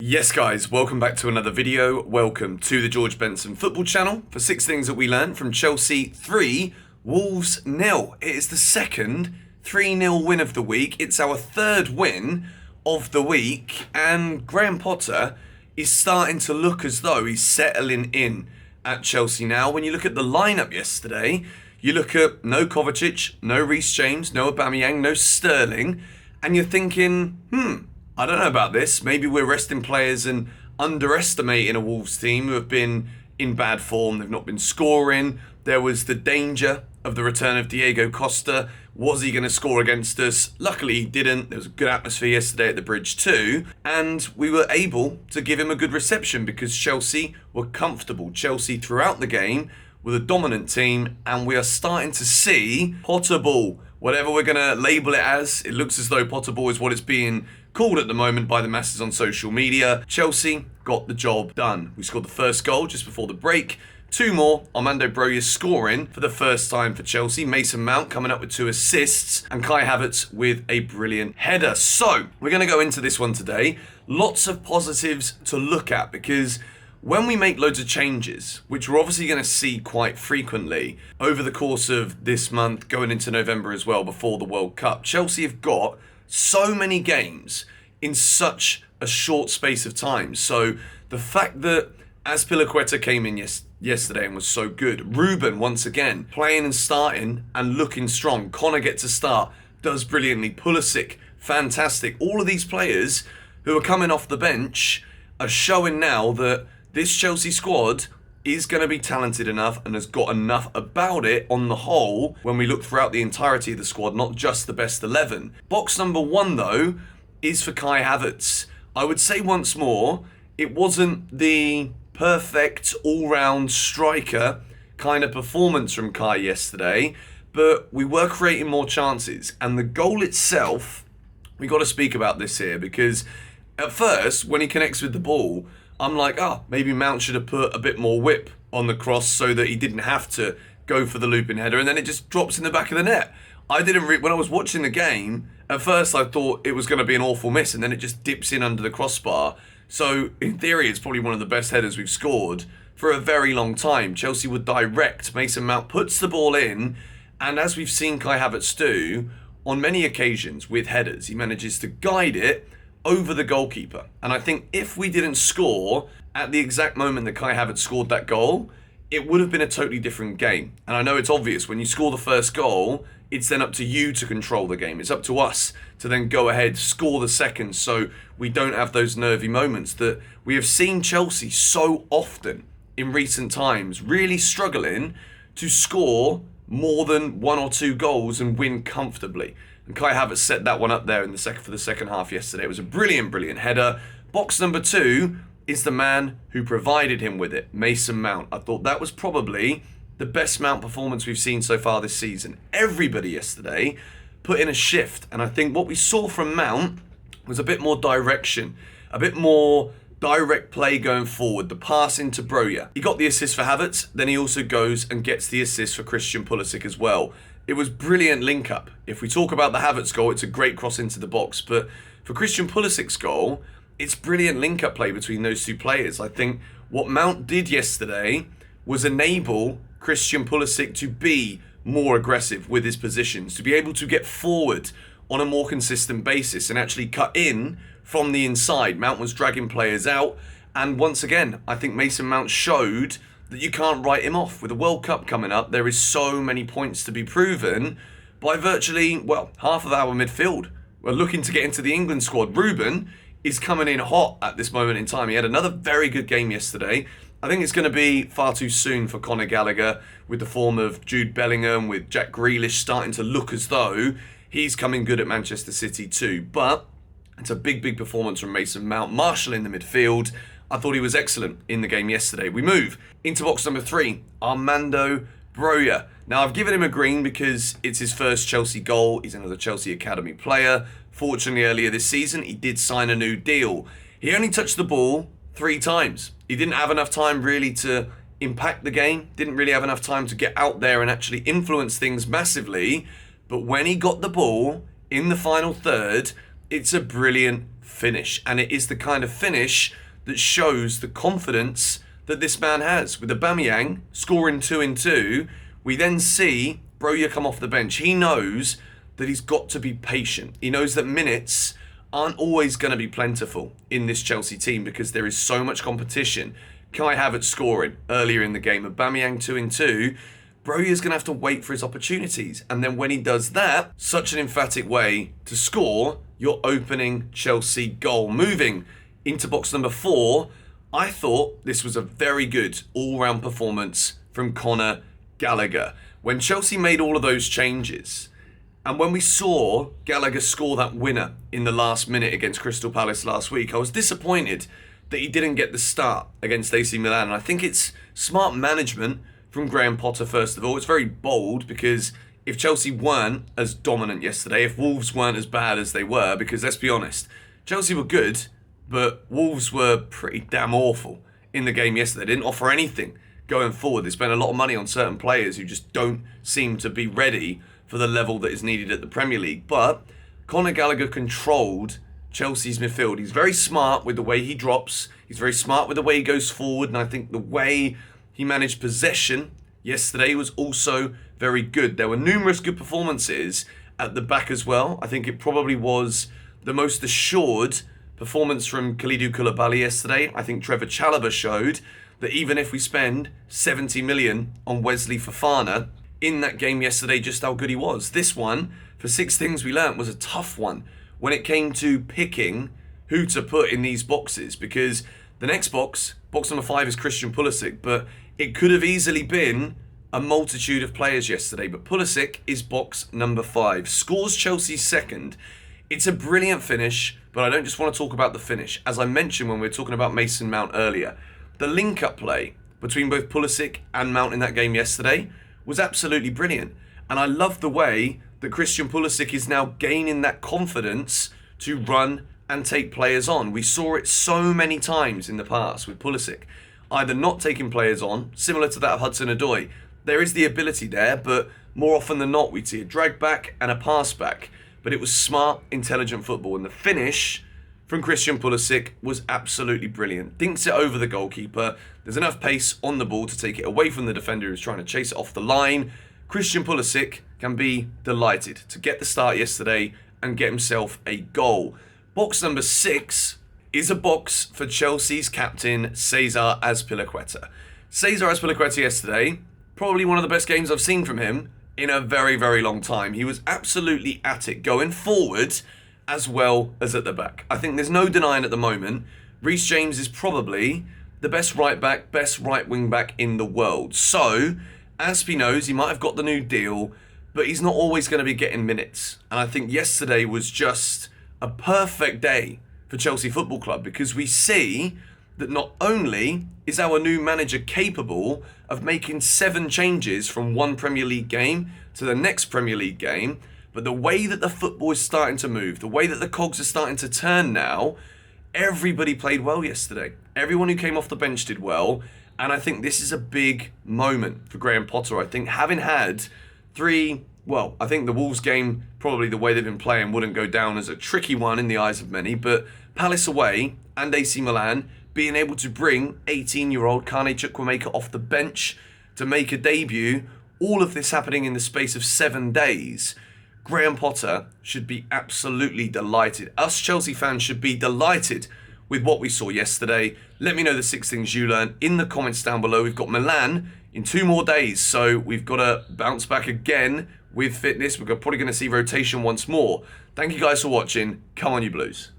Yes guys, welcome back to another video. Welcome to the George Benson football channel for 6 things that we learned from Chelsea 3, Wolves 0. It is the second 3-0 win of the week. It's our third win of the week, and Graham Potter is starting to look as though he's settling in at Chelsea now. When you look at the lineup yesterday, you look at no Kovacic, no Reece James, no Aubameyang, no Sterling, and you're thinking, I don't know about this. Maybe we're resting players and underestimating a Wolves team who have been in bad form. They've not been scoring. There was the danger of the return of Diego Costa. Was he going to score against us? Luckily he didn't. There was a good atmosphere yesterday at the Bridge too. And we were able to give him a good reception because Chelsea were comfortable. Chelsea throughout the game were the dominant team, and we are starting to see Potter ball. Whatever we're going to label it as, it looks as though Potter ball is what it's being called at the moment by the masses on social media. Chelsea got the job done. We scored the first goal just before the break. 2 more. Armando Broyer scoring for the first time for Chelsea. Mason Mount coming up with 2 assists. And Kai Havertz with a brilliant header. So, we're going to go into this one today. Lots of positives to look at because when we make loads of changes, which we're obviously going to see quite frequently over the course of this month, going into November as well, before the World Cup, Chelsea have got so many games in such a short space of time. So the fact that Azpilicueta came in yesterday and was so good, Ruben once again playing and starting and looking strong, Connor gets a start, does brilliantly, Pulisic, fantastic. All of these players who are coming off the bench are showing now that this Chelsea squad is going to be talented enough and has got enough about it on the whole when we look throughout the entirety of the squad, not just the best 11. Box number 1 though is for Kai Havertz. I would say once more, it wasn't the perfect all-round striker kind of performance from Kai yesterday, but we were creating more chances, and the goal itself, we got to speak about this here because at first when he connects with the ball, I'm like, maybe Mount should have put a bit more whip on the cross so that he didn't have to go for the looping header, and then it just drops in the back of the net. I didn't when I was watching the game, at first I thought it was going to be an awful miss, and then it just dips in under the crossbar. So in theory, it's probably one of the best headers we've scored for a very long time. Chelsea would direct. Mason Mount puts the ball in, and as we've seen Kai Havertz do on many occasions with headers, he manages to guide it over the goalkeeper. And I think if we didn't score at the exact moment that Kai Havertz scored that goal, it would have been a totally different game. And I know it's obvious, when you score the first goal, it's then up to you to control the game. It's up to us to then go ahead, score the second, so we don't have those nervy moments that we have seen Chelsea so often in recent times, really struggling to score more than 1 or 2 goals and win comfortably. And Kai Havertz set that one up there in the for the second half yesterday. It was a brilliant, brilliant header. Box number 2 is the man who provided him with it, Mason Mount. I thought that was probably the best Mount performance we've seen so far this season. Everybody yesterday put in a shift, and I think what we saw from Mount was a bit more direction, a bit more direct play going forward, the pass into Broja. He got the assist for Havertz, then he also goes and gets the assist for Christian Pulisic as well. It was brilliant link up. If we talk about the Havertz goal, it's a great cross into the box, but for Christian Pulisic's goal, it's brilliant link up play between those 2 players. I think what Mount did yesterday was enable Christian Pulisic to be more aggressive with his positions, to be able to get forward on a more consistent basis and actually cut in from the inside. Mount was dragging players out, and once again, I think Mason Mount showed that you can't write him off. With the World Cup coming up, there is so many points to be proven by virtually, half of our midfield. We're looking to get into the England squad. Ruben is coming in hot at this moment in time. He had another very good game yesterday. I think it's going to be far too soon for Conor Gallagher with the form of Jude Bellingham, with Jack Grealish starting to look as though he's coming good at Manchester City too. But it's a big, big performance from Mason Mount. Marshall in the midfield. I thought he was excellent in the game yesterday. We move into box number 3, Armando Broyer. Now, I've given him a green because it's his first Chelsea goal. He's another Chelsea Academy player. Fortunately, earlier this season, he did sign a new deal. He only touched the ball 3 times. He didn't have enough time really to impact the game. Didn't really have enough time to get out there and actually influence things massively. But when he got the ball in the final third, it's a brilliant finish. And it is the kind of finish that shows the confidence that this man has. With Aubameyang scoring 2 in 2, we then see Broja come off the bench. He knows that he's got to be patient. He knows that minutes aren't always going to be plentiful in this Chelsea team because there is so much competition. Kai Havertz scoring earlier in the game, Aubameyang 2 in 2. Broja's going to have to wait for his opportunities. And then when he does that, such an emphatic way to score your opening Chelsea goal. Moving into box number 4, I thought this was a very good all-round performance from Conor Gallagher. When Chelsea made all of those changes, and when we saw Gallagher score that winner in the last minute against Crystal Palace last week, I was disappointed that he didn't get the start against AC Milan. And I think it's smart management from Graham Potter, first of all. It's very bold because if Chelsea weren't as dominant yesterday, if Wolves weren't as bad as they were, because let's be honest, Chelsea were good, but Wolves were pretty damn awful in the game yesterday. They didn't offer anything going forward. They spent a lot of money on certain players who just don't seem to be ready for the level that is needed at the Premier League. But Conor Gallagher controlled Chelsea's midfield. He's very smart with the way he drops. He's very smart with the way he goes forward. And I think the way he managed possession yesterday was also very good. There were numerous good performances at the back as well. I think it probably was the most assured performance from Kalidou Koulibaly yesterday. I think Trevor Chalobah showed that even if we spend 70 million on Wesley Fofana in that game yesterday, just how good he was. This one, for 6 things we learnt, was a tough one when it came to picking who to put in these boxes, because the next box number 5, is Christian Pulisic, but it could have easily been a multitude of players yesterday. But Pulisic is box number 5. Scores Chelsea's second. It's a brilliant finish, but I don't just want to talk about the finish. As I mentioned when we were talking about Mason Mount earlier, the link-up play between both Pulisic and Mount in that game yesterday was absolutely brilliant. And I love the way that Christian Pulisic is now gaining that confidence to run and take players on. We saw it so many times in the past with Pulisic, either not taking players on, similar to that of Hudson-Odoi. There is the ability there, but more often than not, we'd see a drag back and a pass back. But it was smart, intelligent football. And the finish from Christian Pulisic was absolutely brilliant. Dinks it over the goalkeeper. There's enough pace on the ball to take it away from the defender who's trying to chase it off the line. Christian Pulisic can be delighted to get the start yesterday and get himself a goal. Box number 6 is a box for Chelsea's captain, Cesar Azpilicueta. Cesar Azpilicueta yesterday, probably one of the best games I've seen from him in a very, very long time. He was absolutely at it, going forward as well as at the back. I think there's no denying at the moment, Reece James is probably the best right back, best right wing back in the world. So, Azpi knows he might have got the new deal, but he's not always going to be getting minutes. And I think yesterday was just a perfect day for Chelsea Football Club, because we see that not only is our new manager capable of making 7 changes from one Premier League game to the next Premier League game, but the way that the football is starting to move, the way that the cogs are starting to turn now, everybody played well yesterday. Everyone who came off the bench did well, and I think this is a big moment for Graham Potter. I think having had 3, well, I think the Wolves game, probably the way they've been playing, wouldn't go down as a tricky one in the eyes of many, but Palace away and AC Milan, being able to bring 18-year-old Kane Chukwuemeka off the bench to make a debut, all of this happening in the space of 7 days, Graham Potter should be absolutely delighted. Us Chelsea fans should be delighted with what we saw yesterday. Let me know the 6 things you learned in the comments down below. We've got Milan in 2 more days, so we've got to bounce back again with fitness. We're probably going to see rotation once more. Thank you guys for watching. Come on, you Blues.